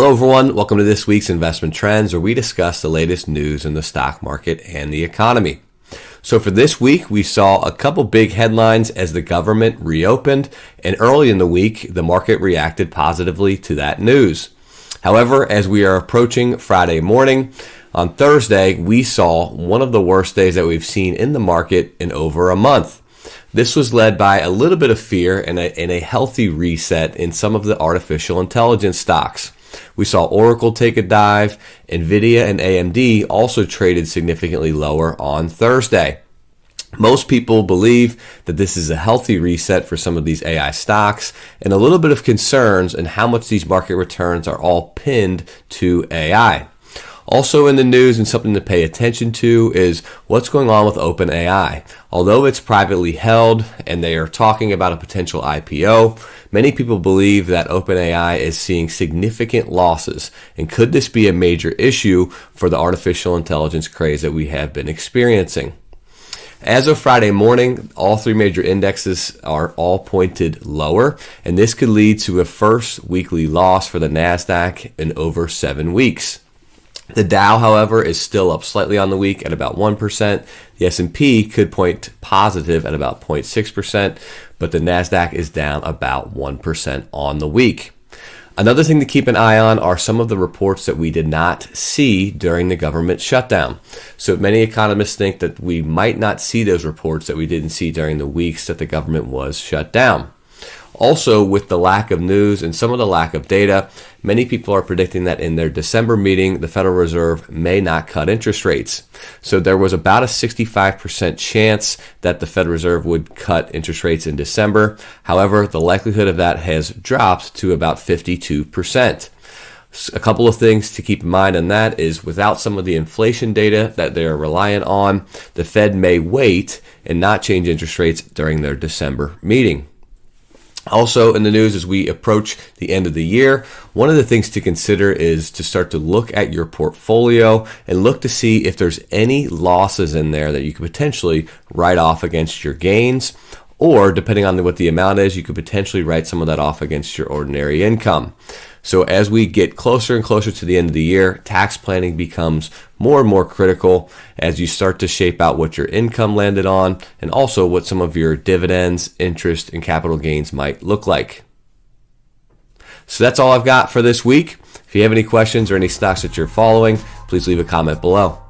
Hello everyone, welcome to this week's Investment Trends, where we discuss the latest news in the stock market and the economy. So for this week, we saw a couple big headlines as the government reopened, and early in the week, the market reacted positively to that news. However, as we are approaching Friday morning, on Thursday, we saw one of the worst days that we've seen in the market in over a month. This was led by a little bit of fear and a healthy reset in some of the artificial intelligence stocks. We saw Oracle take a dive. Nvidia and AMD also traded significantly lower on Thursday. Most people believe that this is a healthy reset for some of these AI stocks and a little bit of concerns in how much these market returns are all pinned to AI. Also in the news, and something to pay attention to, is what's going on with OpenAI. Although it's privately held and they are talking about a potential IPO, many people believe that OpenAI is seeing significant losses. And could this be a major issue for the artificial intelligence craze that we have been experiencing? As of Friday morning, all three major indexes are all pointed lower, and this could lead to a first weekly loss for the NASDAQ in over 7 weeks. The Dow, however, is still up slightly on the week at about 1%. The S&P could point positive at about 0.6%, but the NASDAQ is down about 1% on the week. Another thing to keep an eye on are some of the reports that we did not see during the government shutdown. So many economists think that we might not see those reports that we didn't see during the weeks that the government was shut down. Also, with the lack of news and some of the lack of data, many people are predicting that in their December meeting, the Federal Reserve may not cut interest rates. So there was about a 65% chance that the Federal Reserve would cut interest rates in December. However, the likelihood of that has dropped to about 52%. A couple of things to keep in mind on that is without some of the inflation data that they're reliant on, the Fed may wait and not change interest rates during their December meeting. Also in the news, as we approach the end of the year, one of the things to consider is to start to look at your portfolio and look to see if there's any losses in there that you could potentially write off against your gains, or depending on what the amount is, you could potentially write some of that off against your ordinary income. So as we get closer and closer to the end of the year, tax planning becomes more and more critical as you start to shape out what your income landed on and also what some of your dividends, interest, and capital gains might look like. So that's all I've got for this week. If you have any questions or any stocks that you're following, please leave a comment below.